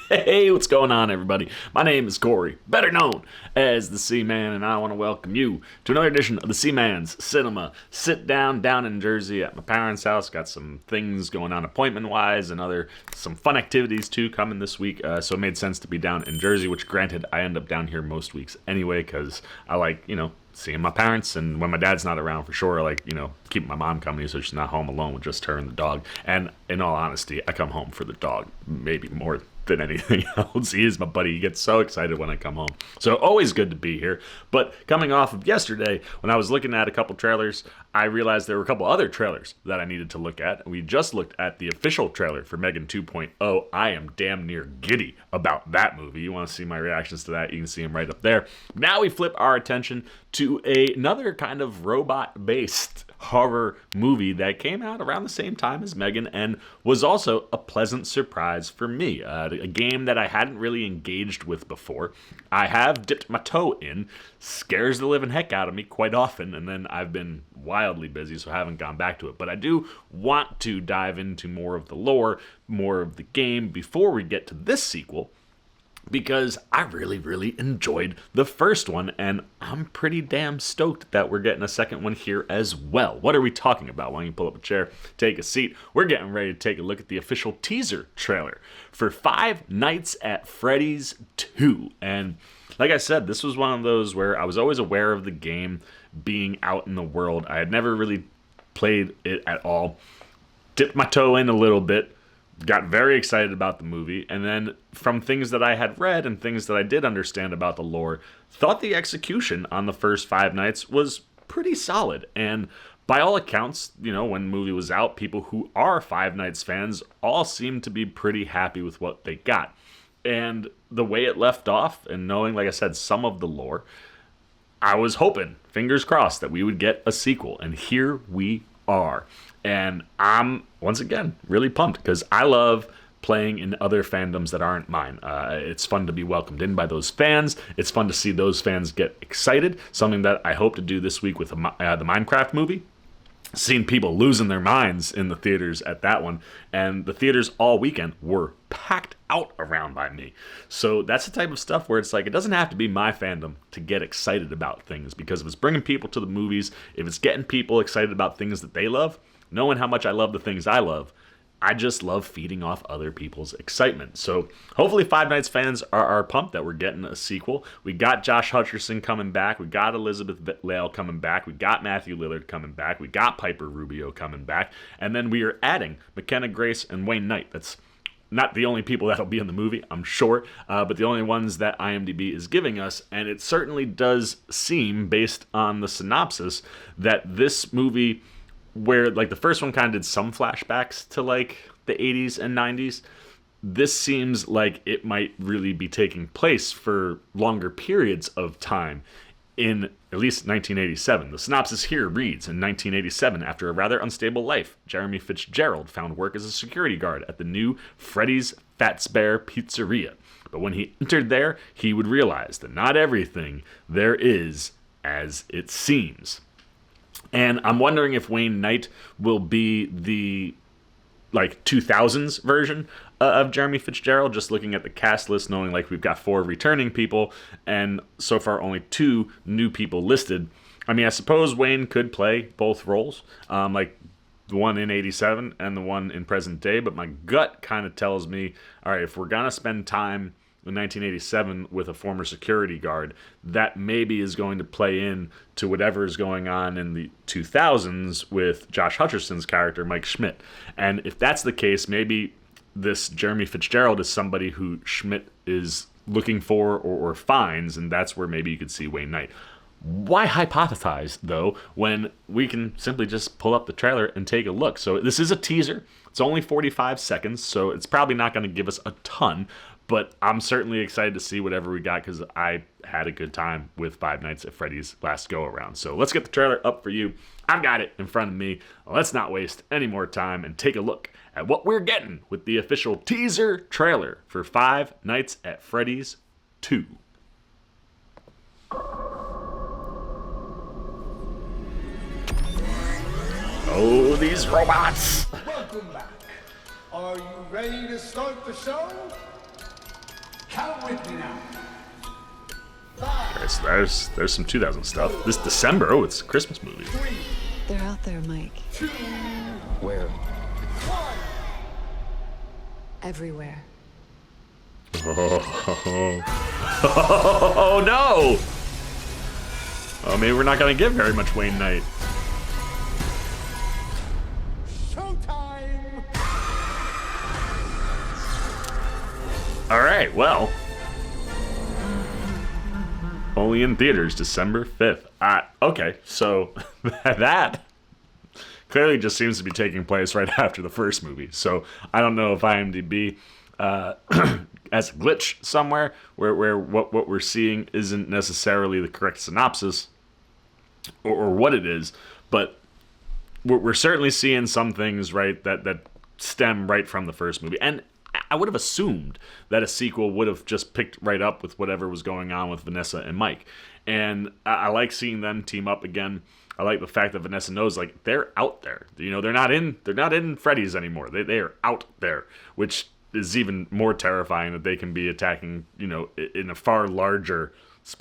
Hey, what's going on, everybody? My name is Corey, better known as the Seaman, and I want to welcome you to another edition of the Seaman's Cinema Sit Down in Jersey at my parents' house. Got some things going on appointment-wise and some fun activities, too, coming this week, so it made sense to be down in Jersey, which, granted, I end up down here most weeks anyway, because I like, seeing my parents, and when my dad's not around, for sure, I like, keeping my mom company so she's not home alone with just her and the dog. And in all honesty, I come home for the dog, maybe more than anything else. He is my buddy. He gets so excited when I come home. So always good to be here. But coming off of yesterday, when I was looking at a couple trailers, I realized there were a couple other trailers that I needed to look at. We just looked at the official trailer for Megan 2.0. I am damn near giddy about that movie. You want to see my reactions to that, you can see them right up there. Now we flip our attention to another kind of robot-based horror movie that came out around the same time as Megan and was also a pleasant surprise for me. A game that I hadn't really engaged with before. I have dipped my toe in, scares the living heck out of me quite often, and then I've been wildly busy, so I haven't gone back to it. But I do want to dive into more of the lore, more of the game before we get to this sequel, because I really, really enjoyed the first one, and I'm pretty damn stoked that we're getting a second one here as well. What are we talking about? Why don't you pull up a chair, take a seat? We're getting ready to take a look at the official teaser trailer for Five Nights at Freddy's 2. And like I said, this was one of those where I was always aware of the game being out in the world. I had never really played it at all. Dipped my toe in a little bit. Got very excited about the movie, and then from things that I had read and things that I did understand about the lore, thought the execution on the first Five Nights was pretty solid. And by all accounts, when the movie was out, people who are Five Nights fans all seemed to be pretty happy with what they got. And the way it left off, and knowing, like I said, some of the lore, I was hoping, fingers crossed, that we would get a sequel, and here we are. And I'm, once again, really pumped because I love playing in other fandoms that aren't mine. It's fun to be welcomed in by those fans. It's fun to see those fans get excited, something that I hope to do this week with the Minecraft movie. Seen people losing their minds in the theaters at that one, and the theaters all weekend were packed out around by me. So that's the type of stuff where it's like, it doesn't have to be my fandom to get excited about things, because if it's bringing people to the movies, if it's getting people excited about things that they love, knowing how much I love the things I love, I just love feeding off other people's excitement. So hopefully Five Nights fans are pumped that we're getting a sequel. We got Josh Hutcherson coming back. We got Elizabeth Lail coming back. We got Matthew Lillard coming back. We got Piper Rubio coming back. And then we are adding McKenna Grace and Wayne Knight. That's not the only people that'll be in the movie, I'm sure, but the only ones that IMDb is giving us. And it certainly does seem, based on the synopsis, that this movie, where like the first one kind of did some flashbacks to like the 80s and 90s, this seems like it might really be taking place for longer periods of time in at least 1987. The synopsis here reads, in 1987, after a rather unstable life, Jeremy Fitzgerald found work as a security guard at the new Freddy's Fazbear Pizzeria. But when he entered there, he would realize that not everything there is as it seems. And I'm wondering if Wayne Knight will be the 2000s version of Jeremy Fitzgerald, just looking at the cast list, knowing we've got 4 returning people and so far only 2 new people listed. I mean, I suppose Wayne could play both roles, like the one in 87 and the one in present day, but my gut kind of tells me, all right, if we're going to spend time in 1987 with a former security guard, that maybe is going to play in to whatever is going on in the 2000s with Josh Hutcherson's character, Mike Schmidt. And if that's the case, maybe this Jeremy Fitzgerald is somebody who Schmidt is looking for or finds, and that's where maybe you could see Wayne Knight. Why hypothesize, though, when we can simply just pull up the trailer and take a look? So this is a teaser. It's only 45 seconds, so it's probably not going to give us a ton, but I'm certainly excited to see whatever we got, because I had a good time with Five Nights at Freddy's last go-around. So let's get the trailer up for you. I've got it in front of me. Let's not waste any more time and take a look at what we're getting with the official teaser trailer for Five Nights at Freddy's 2. Oh, these robots! Welcome back. Are you ready to start the show? Alright, so there's some 2000 stuff. This December, oh, it's a Christmas movie. They're out there, Mike. Where? Everywhere. Oh no! Oh, maybe we're not gonna get very much Wayne Knight. Showtime! Alright, well. Only in theaters, December 5th. Okay, so that clearly just seems to be taking place right after the first movie. So I don't know if IMDb as a glitch somewhere where what we're seeing isn't necessarily the correct synopsis or what it is, but we're certainly seeing some things, right, that stem right from the first movie. And I would have assumed that a sequel would have just picked right up with whatever was going on with Vanessa and Mike. And I like seeing them team up again. I like the fact that Vanessa knows, like, they're out there. You know, they're not in Freddy's anymore. They are out there, which is even more terrifying that they can be attacking, you know, in a far larger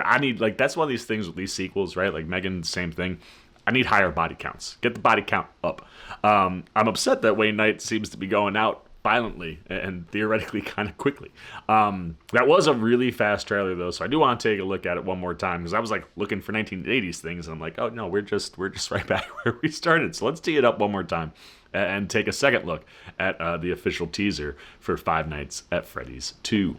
I need, like, that's one of these things with these sequels, right? Like Megan, same thing. I need higher body counts. Get the body count up. I'm upset that Wayne Knight seems to be going out violently and theoretically kind of quickly. That was a really fast trailer though, so I do want to take a look at it one more time because I was like looking for 1980s things and I'm like, oh no, we're just right back where we started. So let's tee it up one more time and take a second look at the official teaser for Five Nights at Freddy's 2.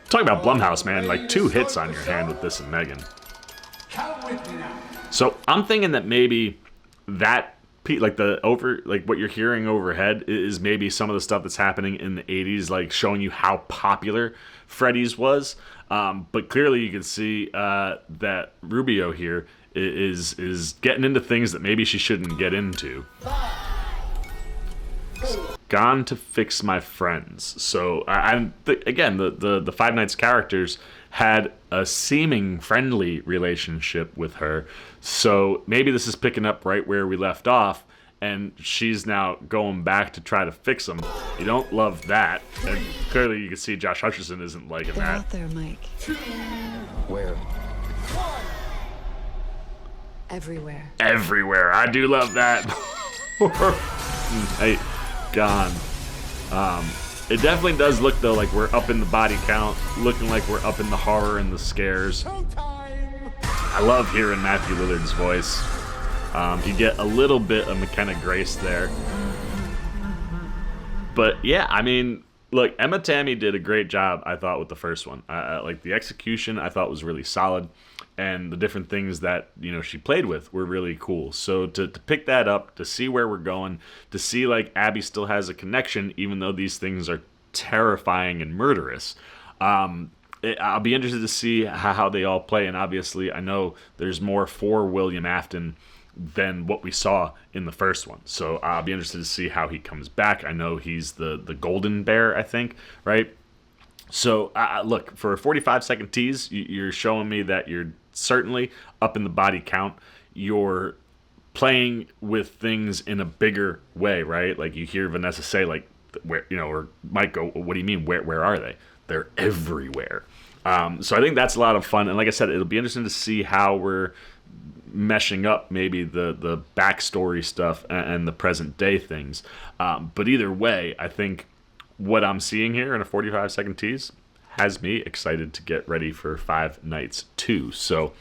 Talking about Blumhouse, man, like 2 hits on your hand with this and Megan. So I'm thinking that maybe that, like what you're hearing overhead is maybe some of the stuff that's happening in the 80s, like showing you how popular Freddy's was. But clearly you can see that Rubio here is getting into things that maybe she shouldn't get into. Gone to fix my friends. So again, the Five Nights characters had a seeming friendly relationship with her. So maybe this is picking up right where we left off, and she's now going back to try to fix them. You don't love that, and clearly you can see Josh Hutcherson isn't liking They're that. out there, Mike. Where? Everywhere. Everywhere. I do love that. Hey, gone. It definitely does look though like we're up in the body count, looking like we're up in the horror and the scares. I love hearing Matthew Lillard's voice. You get a little bit of McKenna Grace there. But yeah, I mean, look, Emma Tammy did a great job, I thought, with the first one. Like the execution, I thought was really solid, and the different things that she played with were really cool. So to pick that up, to see where we're going, to see like Abby still has a connection, even though these things are terrifying and murderous. I'll be interested to see how they all play, and obviously I know there's more for William Afton than what we saw in the first one. So I'll be interested to see how he comes back. I know he's the Golden Bear, I think, right? So look, for a 45-second tease, you're showing me that you're certainly up in the body count. You're playing with things in a bigger way, right? Like you hear Vanessa say, like, where, or Mike go, what do you mean? Where are they? They're everywhere. So I think that's a lot of fun. And like I said, it'll be interesting to see how we're meshing up maybe the backstory stuff and the present day things. But either way, I think what I'm seeing here in a 45-second tease has me excited to get ready for Five Nights 2. So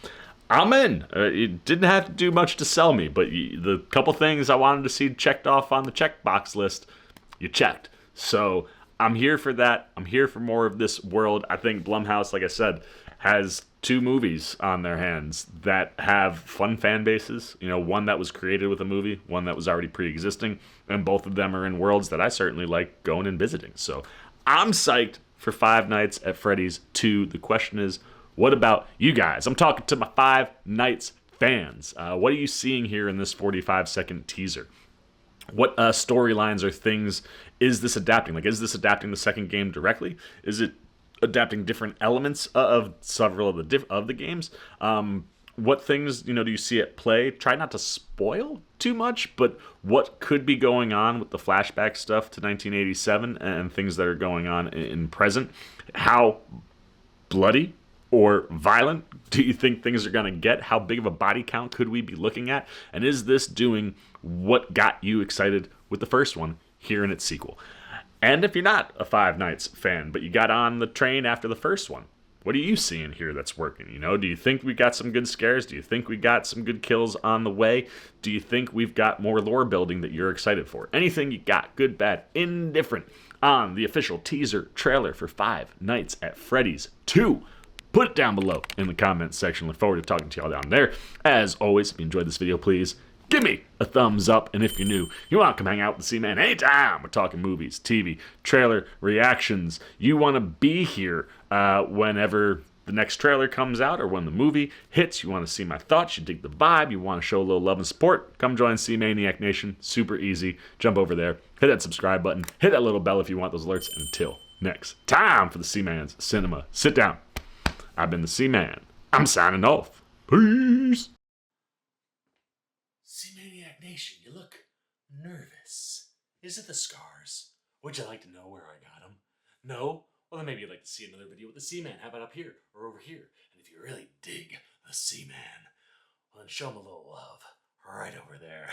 I'm in. You didn't have to do much to sell me, but the couple things I wanted to see checked off on the checkbox list, you checked. So I'm here for that. I'm here for more of this world. I think Blumhouse, like I said, has 2 movies on their hands that have fun fan bases. One that was created with a movie, one that was already pre-existing, and both of them are in worlds that I certainly like going and visiting. So I'm psyched for Five Nights at Freddy's 2. The question is, what about you guys? I'm talking to my Five Nights fans. What are you seeing here in this 45-second teaser? What storylines or things is this adapting? Like, is this adapting the second game directly? Is it adapting different elements of several of the games? what things, do you see at play? Try not to spoil too much, but what could be going on with the flashback stuff to 1987 and things that are going on in present? How bloody or violent do you think things are going to get? How big of a body count could we be looking at? And is this doing what got you excited with the first one here in its sequel? And if you're not a Five Nights fan, but you got on the train after the first one, what are you seeing here that's working? Do you think we got some good scares? Do you think we got some good kills on the way? Do you think we've got more lore building that you're excited for? Anything you got, good, bad, indifferent, on the official teaser trailer for Five Nights at Freddy's 2. Put it down below in the comments section. Look forward to talking to y'all down there. As always, if you enjoyed this video, please give me a thumbs up. And if you're new, you want to come hang out with the C-Man anytime. We're talking movies, TV, trailer, reactions. You want to be here whenever the next trailer comes out or when the movie hits. You want to see my thoughts. You dig the vibe. You want to show a little love and support. Come join C-Maniac Nation. Super easy. Jump over there. Hit that subscribe button. Hit that little bell if you want those alerts. Until next time for the C-Man's Cinema Sit Down. I've been the C-Man. I'm signing off. Peace. C-Maniac Nation, you look nervous. Is it the scars? Would you like to know where I got them? No? Well, then maybe you'd like to see another video with the C-Man. How about up here or over here? And if you really dig the C-Man, well, then show him a little love right over there.